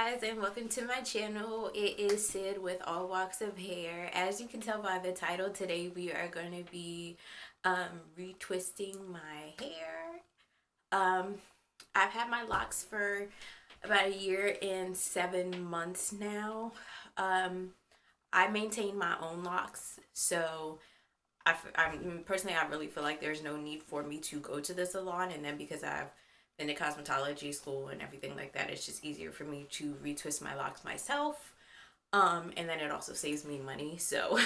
guys, and welcome to my channel. It is Sid with All Walks of Hair. As you can tell by the title, today we are going to be retwisting my hair. I've had my locks for about a year and 7 months now. I maintain my own locks, so I personally, I really feel like there's no need for me to go to the salon, and then because I've been to cosmetology school and everything like that, it's just easier for me to retwist my locks myself. And then it also saves me money, so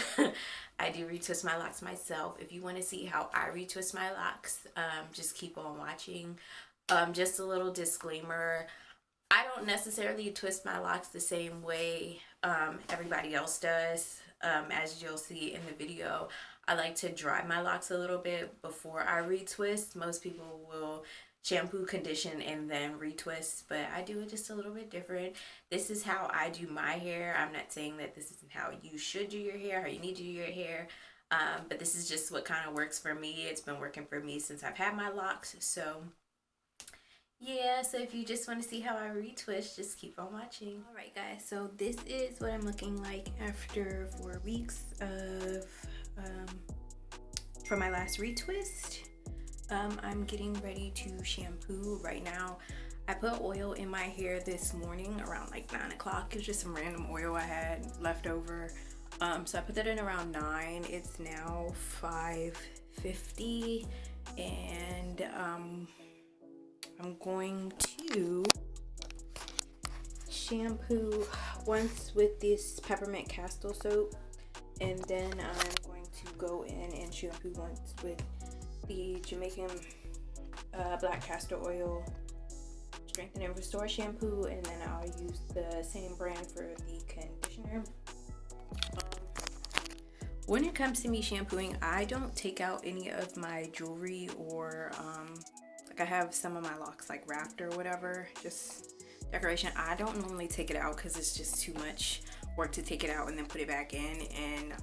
I do retwist my locks myself. If you want to see how I retwist my locks, just keep on watching. Just a little disclaimer, I don't necessarily twist my locks the same way everybody else does. As you'll see in the video, I like to dry my locks a little bit before I retwist. Most people will shampoo, condition, and then retwist, but I do it just a little bit different. This is how I do my hair. I'm not saying that this isn't how you should do your hair, how you need to do your hair, but this is just what kind of works for me. It's been working for me since I've had my locks, so yeah. So if you just want to see how I retwist, just keep on watching. Alright guys, so this is what I'm looking like after 4 weeks of for my last retwist. I'm getting ready to shampoo right now. I put oil in my hair this morning around like 9 o'clock. It was just some random oil I had left over. So I put that in around 9. It's now 5:50, and I'm going to shampoo once with this Pepermunt Castile soap, and then I'm going to go in and shampoo once with the Jamaican black castor oil strengthen and restore shampoo, and then I'll use the same brand for the conditioner. When it comes to me shampooing, I don't take out any of my jewelry or like I have some of my locks like wrapped or whatever, just decoration. I don't normally take it out because it's just too much work to take it out and then put it back in, and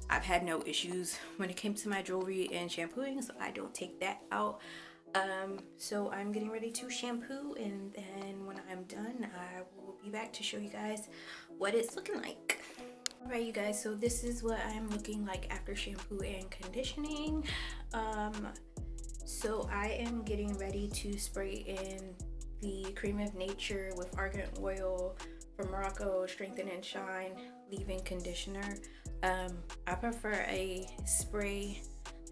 I've had no issues when it came to my jewelry and shampooing, so I don't take that out. So I'm getting ready to shampoo, and then when I'm done, I will be back to show you guys what it's looking like. Alright you guys, so this is what I'm looking like after shampoo and conditioning. So I am getting ready to spray in the Cream of Nature with Argan oil from Morocco Strengthen and Shine leave-in conditioner. I prefer a spray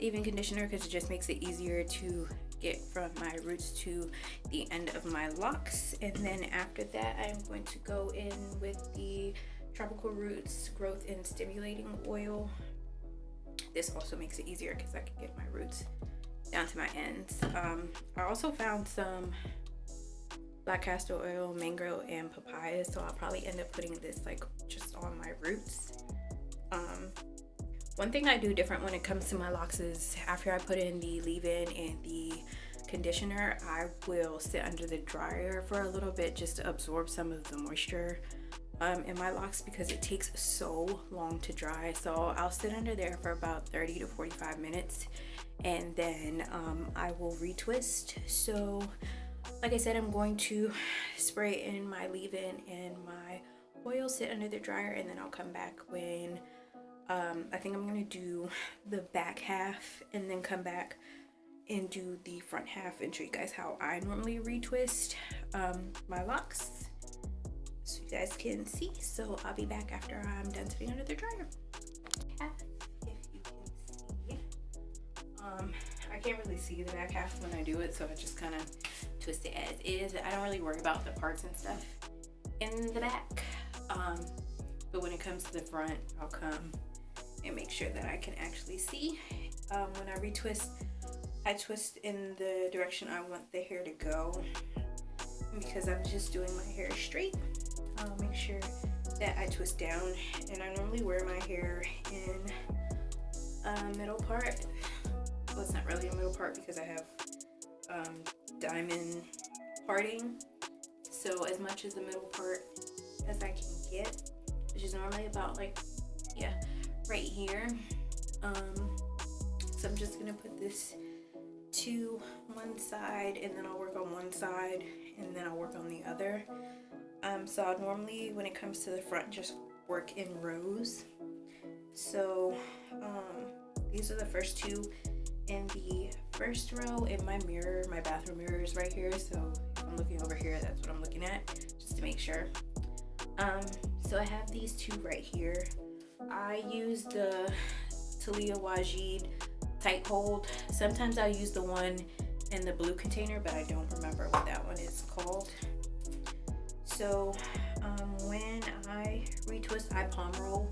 leave-in conditioner because it just makes it easier to get from my roots to the end of my locks. And then after that, I'm going to go in with the Tropical Roots Growth and Stimulating Oil. This also makes it easier because I can get my roots down to my ends. I also found some black castor oil, mango, and papaya, so I'll probably end up putting this like just on my roots. One thing I do different when it comes to my locks is after I put in the leave-in and the conditioner, I will sit under the dryer for a little bit just to absorb some of the moisture in my locks because it takes so long to dry. So I'll sit under there for about 30 to 45 minutes, and then I will retwist. So like I said, I'm going to spray in my leave-in and my oil, sit under the dryer, and then I'll come back when I think I'm gonna do the back half and then come back and do the front half and show you guys how I normally retwist my locks so you guys can see. So I'll be back after I'm done sitting under the dryer. If you can see, I can't really see the back half when I do it, so I just kind of twist it as is. I don't really worry about the parts and stuff in the back, but when it comes to the front, I'll come and make sure that I can actually see. When I retwist, I twist in the direction I want the hair to go, because I'm just doing my hair straight. I'll make sure that I twist down, and I normally wear my hair in a middle part. Well, it's not really a middle part because I have diamond parting, so as much as the middle part as I can get, which is normally about like, yeah, right here. So I'm just gonna put this to one side, and then I'll work on one side, and then I'll work on the other. So I'll normally, when it comes to the front, just work in rows. So these are the first two in the first row. In my mirror, my bathroom mirror is right here, so if I'm looking over here, that's what I'm looking at, just to make sure. So I have these two right here. I use the Taliah Wajid tight hold. Sometimes I'll use the one in the blue container, but I don't remember what that one is called. So when I retwist, I palm roll.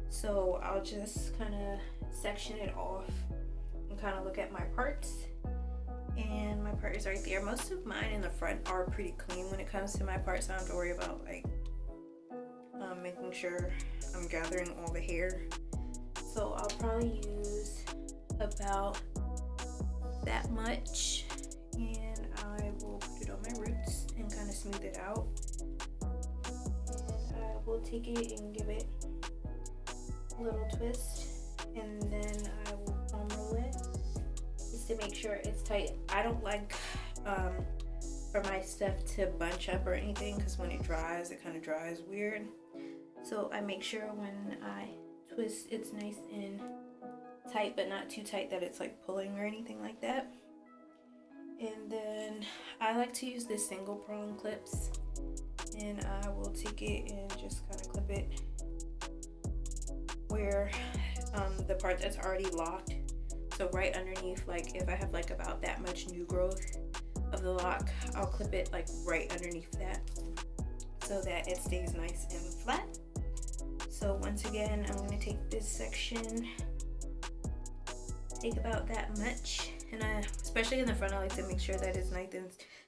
So I'll just kind of section it off and kind of look at my parts. And my part is right there. Most of mine in the front are pretty clean when it comes to my parts, so I don't have to worry about like making sure I'm gathering all the hair. So I'll probably use about that much, and I will put it on my roots and kind of smooth it out. And I will take it and give it a little twist, and then I will palm roll it just to make sure it's tight. I don't like for my stuff to bunch up or anything, because when it dries, it kind of dries weird. So I make sure when I twist, it's nice and tight, but not too tight that it's like pulling or anything like that. And then I like to use the single prong clips, and I will take it and just kind of clip it where the part that's already locked. So right underneath, like if I have like about that much new growth of the lock, I'll clip it like right underneath that so that it stays nice and flat. So once again, I'm going to take this section, take about that much, and especially in the front, I like to make sure that it's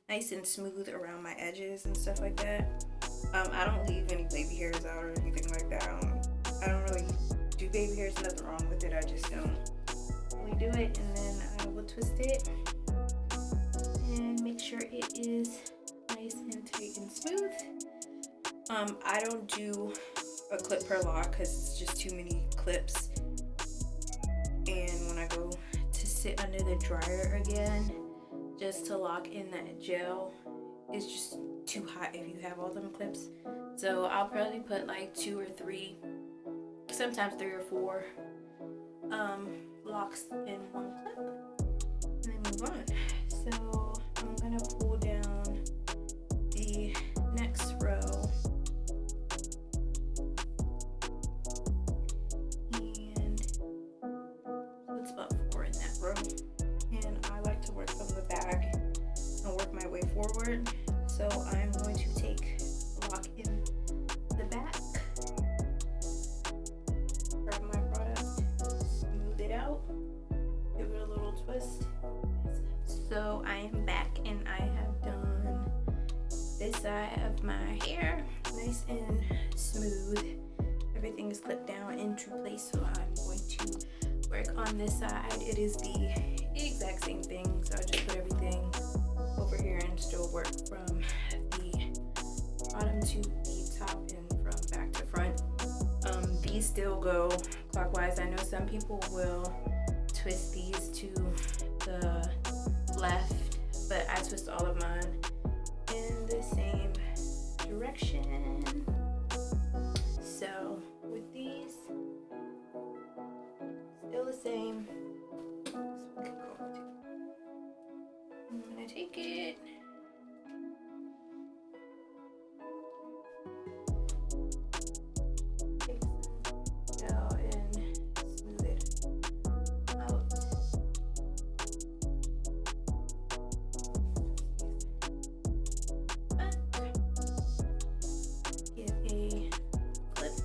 nice and smooth around my edges and stuff like that. I don't leave any baby hairs out or anything like that. I don't really do baby hairs. Nothing wrong with it. I just don't really do it. And then I will twist it and make sure it is nice and tight and smooth. I don't do a clip per lock because it's just too many clips, and when I go to sit under the dryer again just to lock in that gel, it's just too hot if you have all them clips. So I'll probably put like 2 or 3, sometimes 3 or 4 locks in one clip, and then move on. So I'm gonna pull down the next row, and it's about 4 in that row, and I like to work from the back and work my way forward. So I'm going to take a lock in the back, grab my product, smooth it out, give it a little twist. So I am back, and I have done this side of my hair nice and smooth. Everything is clipped down into place, so I'm going to work on this side. It is the exact same thing, so I just put everything over here and still work from the bottom to the top and from back to front. These still go clockwise. I know some people will twist these to the left, but I twist all of mine in the same direction. So with these, still the same. I'm gonna take it, take some gel and smooth it out. Give a clip.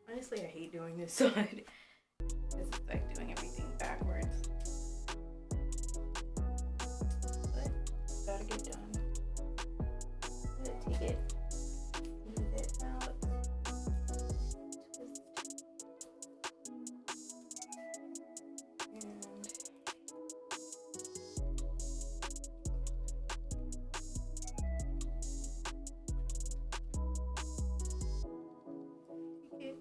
Honestly, I hate doing this side. It's like doing everything backwards. But gotta get done. I'm gonna take it, smooth it out, twist, and take it,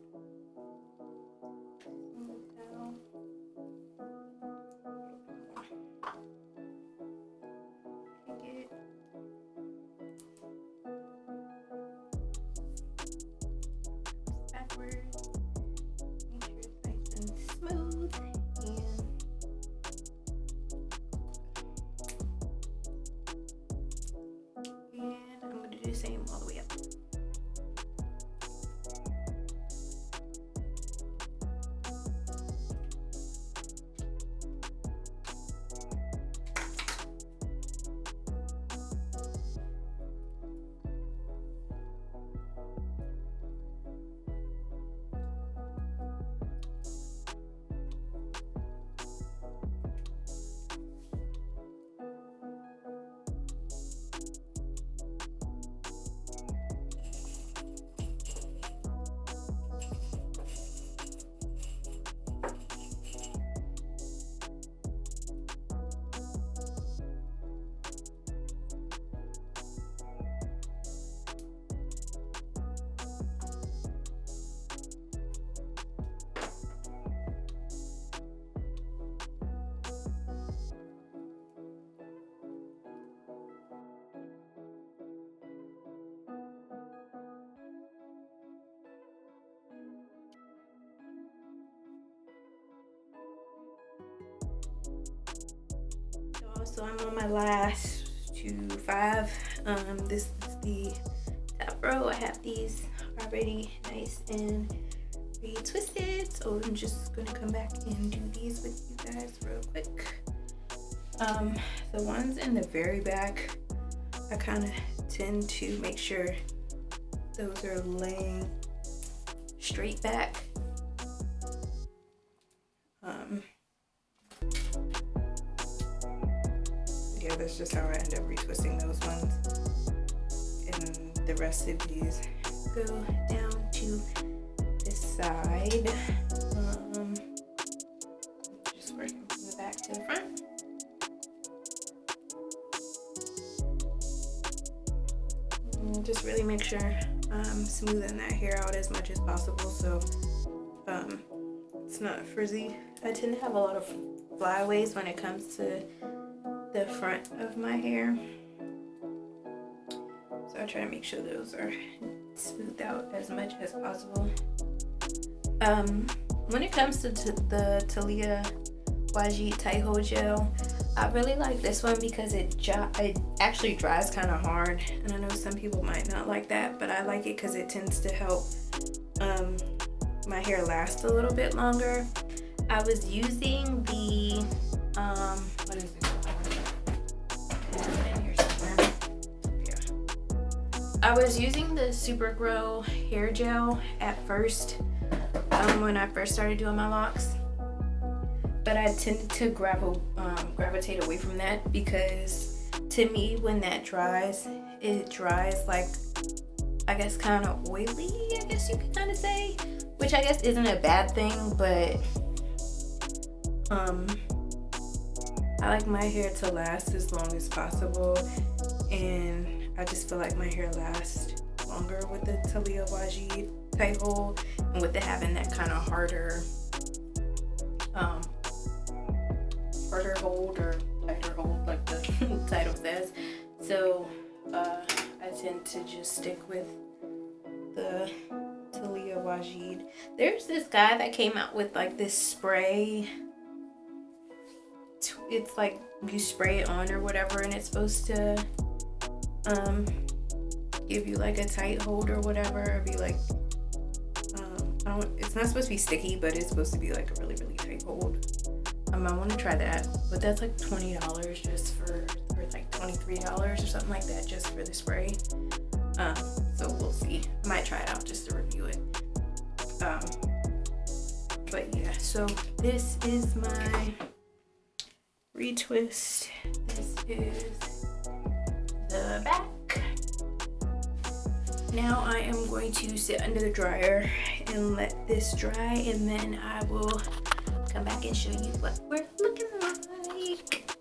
So I'm on my last 5. This is the top row. I have these already nice and retwisted, so I'm just gonna come back and do these with you guys real quick. The ones in the very back, I kind of tend to make sure those are laying straight back. Yeah, that's just how I end up retwisting those ones. And the rest of these go down to this side. Just working from the back to the front. And just really make sure I'm smoothing that hair out as much as possible so it's not frizzy. I tend to have a lot of flyaways when it comes to the front of my hair, so I try to make sure those are smoothed out as much as possible. When it comes to the Taliah Wajid tight hold gel, I really like this one because it actually dries kind of hard, and I know some people might not like that, but I like it because it tends to help my hair last a little bit longer. I was using the what is it? I was using the Super Grow hair gel at first when I first started doing my locks, but I tended to gravitate away from that because to me when that dries, it dries like, I guess, kind of oily, I guess you could kind of say, which I guess isn't a bad thing, but I like my hair to last as long as possible, and I just feel like my hair lasts longer with the Taliah Wajid tight hold, and with it having that kind of harder hold or tighter hold like the title says. So I tend to just stick with the Taliah Wajid. There's this guy that came out with like this spray. It's like you spray it on or whatever, and it's supposed to give you like a tight hold or whatever, or be like it's not supposed to be sticky, but it's supposed to be like a really tight hold. I want to try that, but that's like $20 just for like $23 or something like that just for the spray. So we'll see. I might try it out just to review it. But yeah, so this is my retwist. This is the back. Now I am going to sit under the dryer and let this dry, and then I will come back and show you what we're looking like.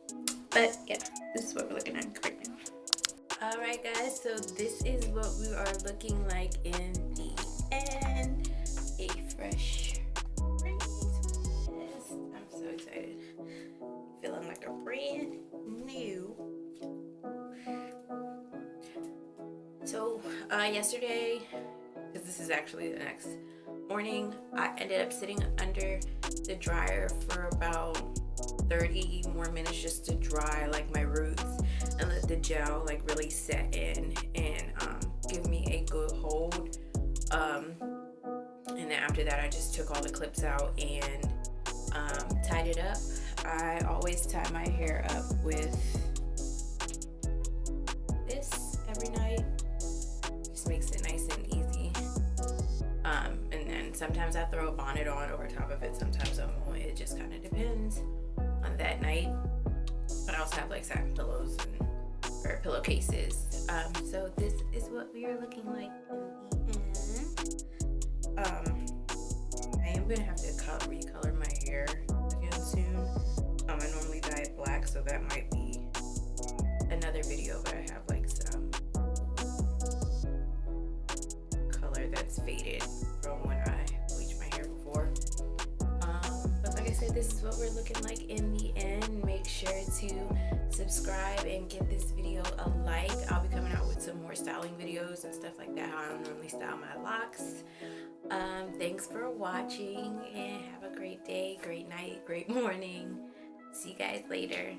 But yeah, this is what we're looking at right now. Alright guys, so this is what we are looking like in the end. A fresh retwist. I'm so excited. Feeling like a brand new. So yesterday, because this is actually the next morning, I ended up sitting under the dryer for about 30 more minutes just to dry like my roots and let the gel like really set in and give me a good hold. And then after that I just took all the clips out and tied it up. I always tie my hair up with this every night. Just makes it nice and easy. And then sometimes I throw a bonnet on over top of it, sometimes I won't. It just kind of depends on that night. But I also have like satin pillows or pillowcases. So this is what we are looking like in the end. I am gonna have to recolor my hair again soon. I normally dye it black, so that might be another video, but I have like some color that's faded from when I bleached my hair before. But like I said, this is what we're looking like in the end. Make sure to subscribe and give this video a like. I'll be coming out with some more styling videos and stuff like that, how I don't normally style my locks. Thanks for watching, and have a great day, great night, great morning. See you guys later.